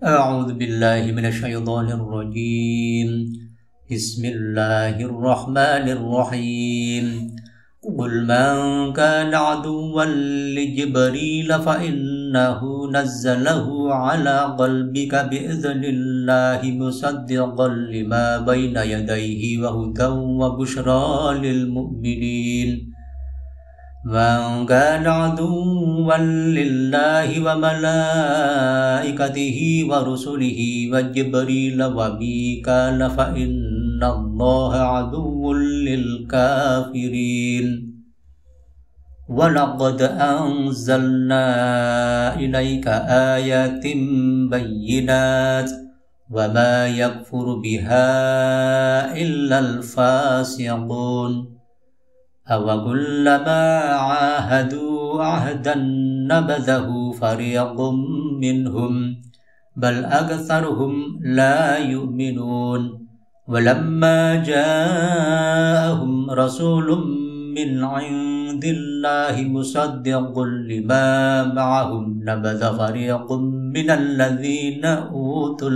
أعوذ بالله من الشيطان الرجيم. بسم الله الرحمن الرحيم. قل من كان عدوا لجبريل فإنه نزله على قلبك بإذن الله مصدقا لما بين يديه وهدى وبشرى للمؤمنين. من كان عدوا لله وملائكته ورسله وجبريل وميكال فإن الله عدو للكافرين. ولقد أنزلنا إليك آيات بينات وما يكفر بها إلا الفاسقون. أوكلما عاهدوا عهدا نبذه فريق منهم بل أكثرهم لا يؤمنون. ولما جاءهم رسول من عند الله مصدق لما معهم نبذ فريق من الذين أوتوا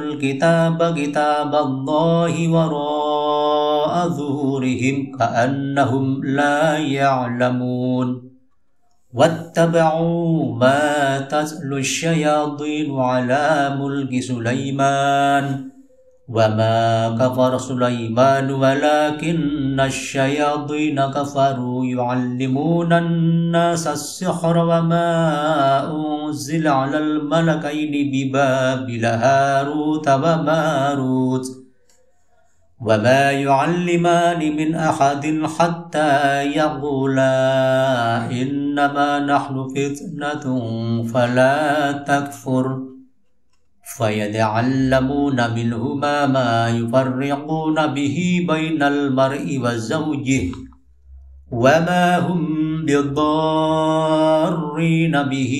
الكتاب كتاب الله وراء ظهورهم كأنهم لا يعلمون. واتبعوا ما تتلو الشياطين على ملك سليمان وما كفر سليمان ولكن الشياطين كفروا يعلمون الناس السحر وما أنزل على الملكين ببابل هاروت وماروت وما يعلمان من أحد حتى يقولا إنما نحن فتنة فلا تكفر فيتعلمون منهما ما يفرقون به بين المرء وزوجه وما هم بضارين به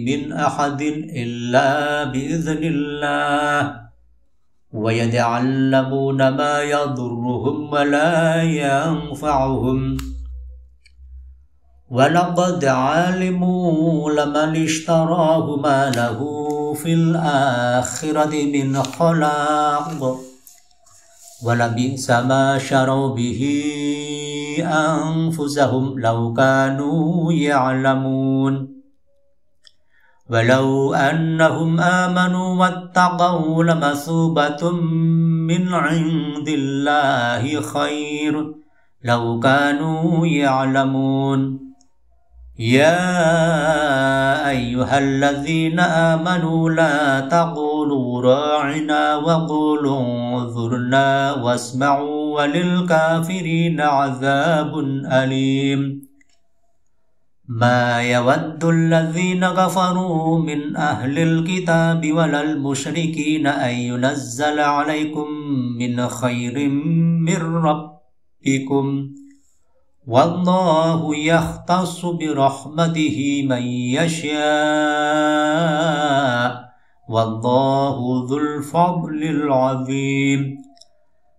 من أحد إلا بإذن الله ويتعلمون ما يضرهم ولا ينفعهم. ولقد علموا لمن اشتراه ما له في الآخرة من خلاق ولبئس ما شروا به أنفسهم لو كانوا يعلمون. ولو أنهم آمنوا واتقوا لمثوبة من عند الله خير لو كانوا يعلمون. يا أيها الذين آمنوا لا تقولوا راعنا وقولوا انظرنا واسمعوا وللكافرين عذاب أليم. ما يود الذين كفروا من أهل الكتاب ولا المشركين أن ينزل عليكم من خير من ربكم والله يختص برحمته من يشاء والله ذو الفضل العظيم.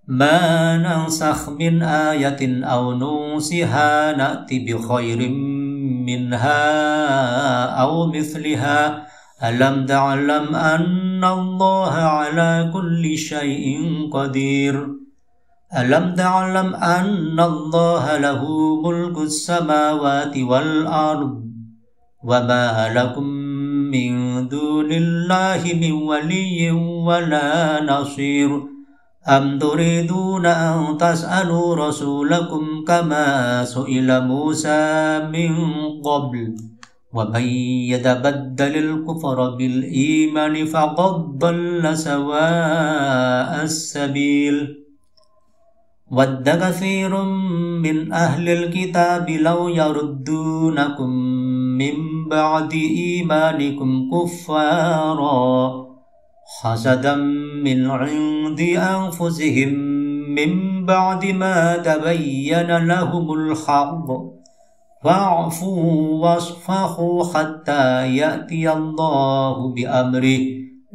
ما ننسخ من آية أو ننسها نأتي بخير منها أو مثلها ألم تعلم أن الله على كل شيء قدير. ألم تعلم أن الله له ملك السماوات والأرض وما لكم من دون الله من ولي ولا نصير. أم تريدون أن تسألوا رسولكم كما سئل موسى من قبل ومن يتبدل الكفر بالإيمان فقد ضل سواء السبيل. ود كثير من أهل الكتاب لو يردونكم من بعد إيمانكم كفارا حسدا من عند أنفسهم من بعد ما تبين لهم الحق فاعفوا واصفحوا حتى يأتي الله بأمره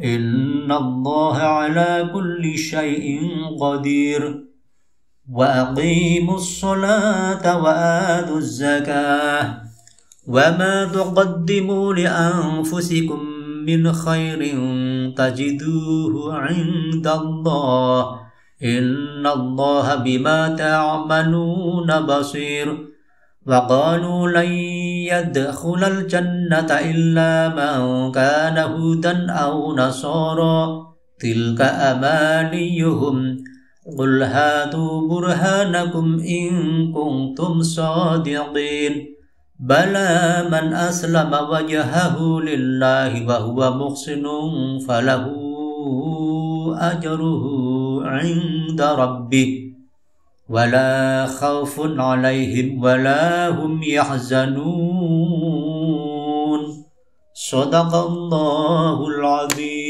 إن الله على كل شيء قدير. وأقيموا الصلاة وآتوا الزكاة وما تقدموا لأنفسكم من خير تجدوه عند الله إن الله بما تعملون بصير وقالوا لن يدخل الجنة إلا من كان هودا أو نصارى تلك أمانيهم قل هاتوا برهانكم إن كنتم صادقين بلى من أسلم وجهه لله وهو محسن فله أجره عند ربه ولا خوف عليهم ولا هم يحزنون صدق الله العظيم